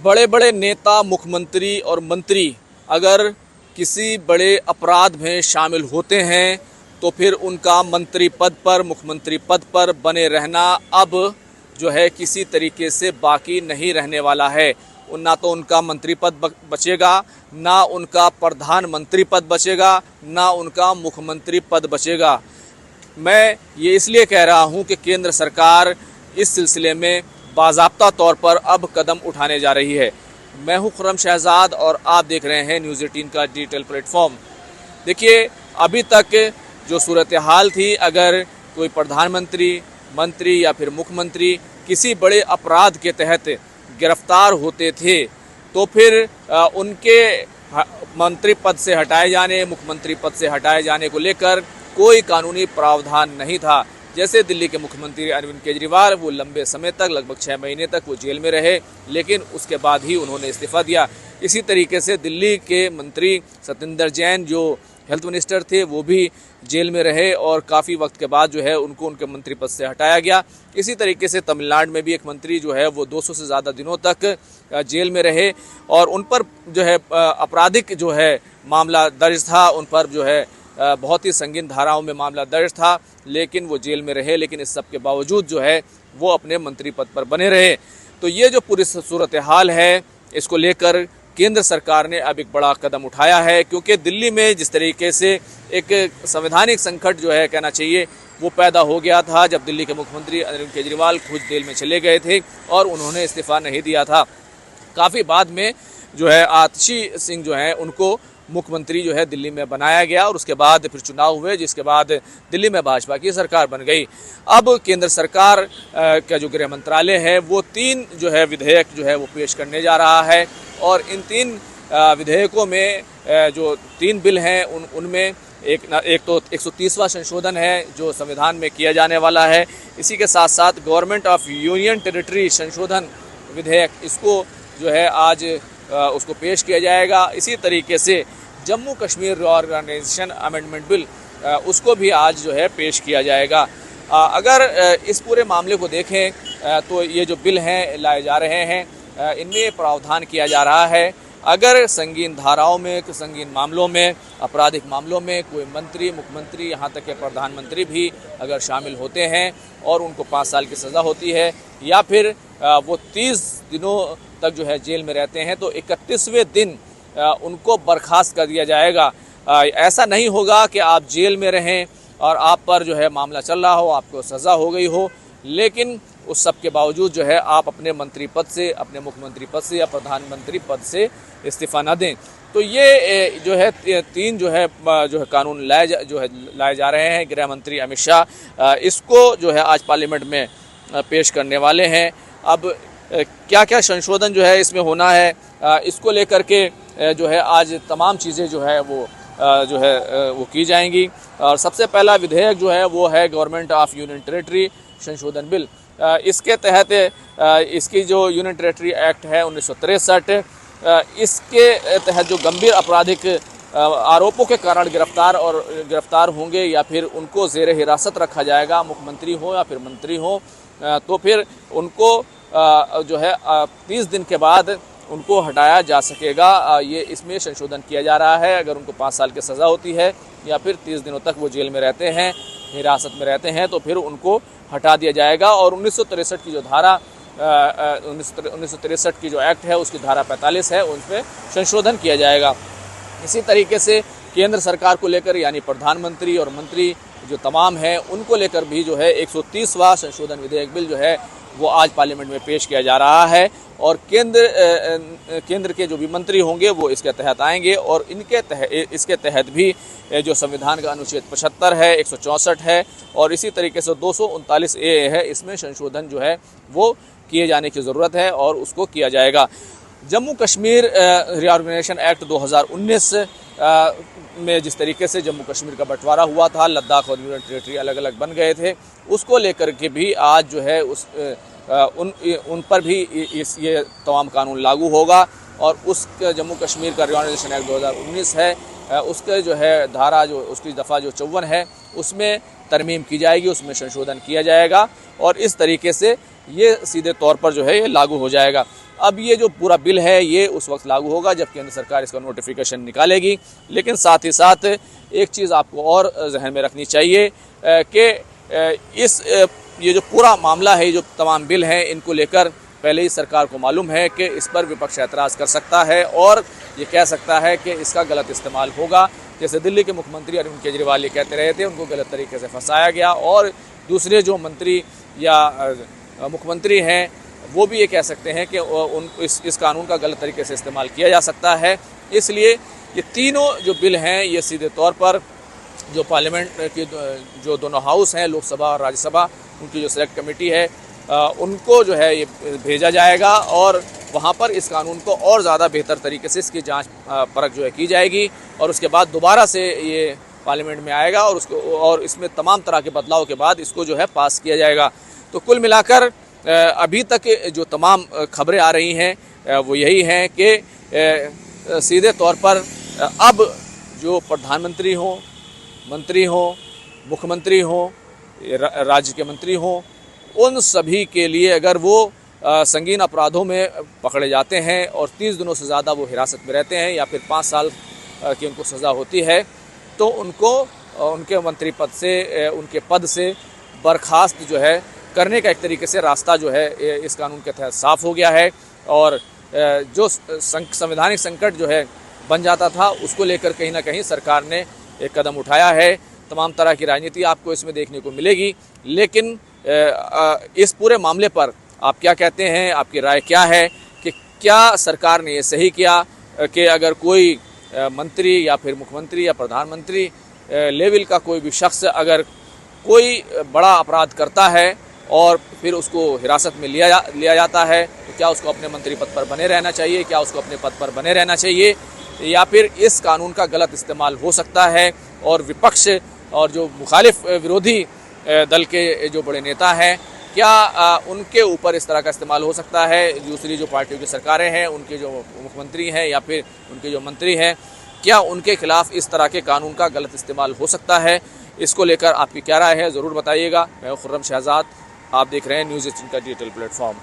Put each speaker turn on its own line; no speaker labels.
बड़े बड़े नेता, मुख्यमंत्री और मंत्री अगर किसी बड़े अपराध में शामिल होते हैं तो फिर उनका मंत्री पद पर, मुख्यमंत्री पद पर बने रहना अब जो है किसी तरीके से बाकी नहीं रहने वाला है। ना तो उनका मंत्री पद बचेगा, ना उनका प्रधानमंत्री पद बचेगा, ना उनका मुख्यमंत्री पद बचेगा। मैं ये इसलिए कह रहा हूँ कि केंद्र सरकार इस सिलसिले में बाज़ाब्ता तौर पर अब कदम उठाने जा रही है। मैं हूँ खुर्रम शहजाद और आप देख रहे हैं न्यूज़ 18 का डिजिटल प्लेटफॉर्म। देखिए, अभी तक जो सूरत हाल थी, अगर कोई प्रधानमंत्री, मंत्री या फिर मुख्यमंत्री किसी बड़े अपराध के तहत गिरफ्तार होते थे तो फिर उनके मंत्री पद से हटाए जाने, मुख्यमंत्री पद से हटाए जाने को लेकर कोई कानूनी प्रावधान नहीं था। जैसे दिल्ली के मुख्यमंत्री अरविंद केजरीवाल, वो लंबे समय तक, लगभग 6 महीने तक वो जेल में रहे, लेकिन उसके बाद ही उन्होंने इस्तीफा दिया। इसी तरीके से दिल्ली के मंत्री सत्येंद्र जैन, जो हेल्थ मिनिस्टर थे, वो भी जेल में रहे और काफ़ी वक्त के बाद जो है उनको उनके मंत्री पद से हटाया गया। इसी तरीके से तमिलनाडु में भी एक मंत्री जो है वो 200 से ज़्यादा दिनों तक जेल में रहे और उन पर जो है आपराधिक जो है मामला दर्ज था, उन पर जो है बहुत ही संगीन धाराओं में मामला दर्ज था, लेकिन वो जेल में रहे। लेकिन इस सब के बावजूद जो है वो अपने मंत्री पद पर बने रहे। तो ये जो पूरी सूरत हाल है, इसको लेकर केंद्र सरकार ने अब एक बड़ा कदम उठाया है, क्योंकि दिल्ली में जिस तरीके से एक संवैधानिक संकट जो है कहना चाहिए वो पैदा हो गया था जब दिल्ली के मुख्यमंत्री अरविंद केजरीवाल खुद जेल में चले गए थे और उन्होंने इस्तीफा नहीं दिया था। काफ़ी बाद में जो है आतिशी सिंह जो है उनको मुख्यमंत्री जो है दिल्ली में बनाया गया और उसके बाद फिर चुनाव हुए, जिसके बाद दिल्ली में भाजपा की सरकार बन गई। अब केंद्र सरकार का जो गृह मंत्रालय है वो 3 जो है विधेयक जो है वो पेश करने जा रहा है और इन 3 विधेयकों में जो 3 बिल हैं उनमें एक तो 130वां संशोधन है जो संविधान में किया जाने वाला है। इसी के साथ साथ गवर्नमेंट ऑफ यूनियन टेरिटरी संशोधन विधेयक, इसको जो है आज उसको पेश किया जाएगा। इसी तरीके से Jammu Kashmir reorganisation amendment bill, उसको भी आज जो है पेश किया जाएगा। अगर इस पूरे मामले को देखें तो ये जो बिल हैं लाए जा रहे हैं, इनमें प्रावधान किया जा रहा है, अगर संगीन धाराओं में, संगीन मामलों में, आपराधिक मामलों में कोई मंत्री, मुख्यमंत्री, यहाँ तक के प्रधानमंत्री भी अगर शामिल होते हैं और उनको 5 साल की सज़ा होती है या फिर वो 30 दिनों तक जो है जेल में रहते हैं तो 31वें दिन उनको बर्खास्त कर दिया जाएगा। ऐसा नहीं होगा कि आप जेल में रहें और आप पर जो है मामला चल रहा हो, आपको सज़ा हो गई हो, लेकिन उस सब के बावजूद जो है आप अपने मंत्री पद से, अपने मुख्यमंत्री पद से या प्रधानमंत्री पद से इस्तीफा न दें। तो ये जो है 3 जो है कानून लाए जा रहे हैं। गृह मंत्री अमित शाह इसको जो है आज पार्लियामेंट में पेश करने वाले हैं। अब क्या क्या संशोधन जो है इसमें होना है, इसको लेकर के जो है आज तमाम चीज़ें जो है वो की जाएंगी। और सबसे पहला विधेयक जो है वो है गवर्नमेंट ऑफ यूनियन टेरिटरी संशोधन बिल। इसके तहत इसकी जो यूनियन टेरिटरी एक्ट है 1963, इसके तहत जो गंभीर आपराधिक आरोपों के कारण गिरफ्तार होंगे या फिर उनको ज़ेर हिरासत रखा जाएगा, मुख्यमंत्री हो या फिर मंत्री हो, तो फिर उनको जो है 30 दिन के बाद उनको हटाया जा सकेगा। ये इसमें संशोधन किया जा रहा है। अगर उनको 5 साल की सज़ा होती है या फिर 30 दिनों तक वो जेल में रहते हैं, हिरासत में रहते हैं, तो फिर उनको हटा दिया जाएगा। और 1963 की जो धारा 1963 की जो एक्ट है उसकी धारा 45 है, उन पर संशोधन किया जाएगा। इसी तरीके से केंद्र सरकार को लेकर यानी प्रधानमंत्री और मंत्री जो तमाम हैं उनको लेकर भी जो है 130वां संशोधन विधेयक बिल जो है वो आज पार्लियामेंट में पेश किया जा रहा है और केंद्र के जो भी मंत्री होंगे वो इसके तहत आएंगे और इसके तहत भी जो संविधान का अनुच्छेद 75 है, 164 है और इसी तरीके से 239 ए है, इसमें संशोधन जो है वो किए जाने की ज़रूरत है और उसको किया जाएगा। जम्मू कश्मीर रीऑर्गेनाइजेशन एक्ट 2019 में जिस तरीके से जम्मू कश्मीर का बंटवारा हुआ था, लद्दाख और यूनियन टेरिटरी अलग अलग बन गए थे, उसको लेकर के भी आज जो है उन पर भी ये तमाम कानून लागू होगा और उस जम्मू कश्मीर का रीऑर्गेनाइजेशन एक्ट 2019 है, उसके जो है धारा जो उसकी दफ़ा जो 54 है उसमें तरमीम की जाएगी, उसमें संशोधन किया जाएगा और इस तरीके से ये सीधे तौर पर जो है ये लागू हो जाएगा। अब ये जो पूरा बिल है ये उस वक्त लागू होगा जब केंद्र सरकार इसका नोटिफिकेशन निकालेगी। लेकिन साथ ही साथ एक चीज़ आपको और जहन में रखनी चाहिए कि ये जो पूरा मामला है, जो तमाम बिल हैं, इनको लेकर पहले ही सरकार को मालूम है कि इस पर विपक्ष एतराज़ कर सकता है और ये कह सकता है कि इसका गलत इस्तेमाल होगा। जैसे दिल्ली के मुख्यमंत्री अरविंद केजरीवाल ये कहते रहे थे, उनको गलत तरीके से फंसाया गया, और दूसरे जो मंत्री या मुख्यमंत्री हैं वो भी ये कह सकते हैं कि इस कानून का गलत तरीके से इस्तेमाल किया जा सकता है। इसलिए ये तीनों जो बिल हैं ये सीधे तौर पर जो पार्लियामेंट की जो दोनों हाउस हैं, लोकसभा और राज्यसभा, उनकी जो सेलेक्ट कमेटी है उनको जो है ये भेजा जाएगा और वहाँ पर इस कानून को और ज़्यादा बेहतर तरीके से इसकी जांच परख जो है की जाएगी और उसके बाद दोबारा से ये पार्लियामेंट में आएगा और इसमें तमाम तरह के बदलाव के बाद इसको जो है पास किया जाएगा। तो कुल मिलाकर अभी तक जो तमाम खबरें आ रही हैं वो यही हैं कि सीधे तौर पर अब जो प्रधानमंत्री हों, मंत्री हों, मुख्यमंत्री हों, राज्य के मंत्री हों, उन सभी के लिए अगर वो संगीन अपराधों में पकड़े जाते हैं और 30 दिनों से ज़्यादा वो हिरासत में रहते हैं या फिर 5 साल की उनको सज़ा होती है, तो उनको उनके मंत्री पद से, उनके पद से बर्खास्त जो है करने का एक तरीके से रास्ता जो है इस कानून के तहत साफ़ हो गया है। और जो संवैधानिक संकट जो है बन जाता था उसको लेकर कहीं ना कहीं सरकार ने एक कदम उठाया है। तमाम तरह की राजनीति आपको इसमें देखने को मिलेगी, लेकिन इस पूरे मामले पर आप क्या कहते हैं, आपकी राय क्या है कि क्या सरकार ने ये सही किया कि अगर कोई मंत्री या फिर मुख्यमंत्री या प्रधानमंत्री लेवल का कोई भी शख्स अगर कोई बड़ा अपराध करता है और फिर उसको हिरासत में लिया जाता है, तो क्या उसको अपने मंत्री पद पर बने रहना चाहिए, क्या उसको अपने पद पर बने रहना चाहिए, या फिर इस कानून का गलत इस्तेमाल हो सकता है और विपक्ष और जो मुखालिफ विरोधी दल के जो बड़े नेता हैं, क्या उनके ऊपर इस तरह का इस्तेमाल हो सकता है। दूसरी जो पार्टियों की सरकारें हैं, उनके जो मुख्यमंत्री हैं या फिर उनके जो मंत्री हैं, क्या उनके खिलाफ इस तरह के कानून का गलत इस्तेमाल हो सकता है। इसको लेकर आपकी क्या राय है ज़रूर बताइएगा। मैं खुर्रम शहजाद, आप देख रहे हैं न्यूज़ 18 का डिजिटल प्लेटफॉर्म।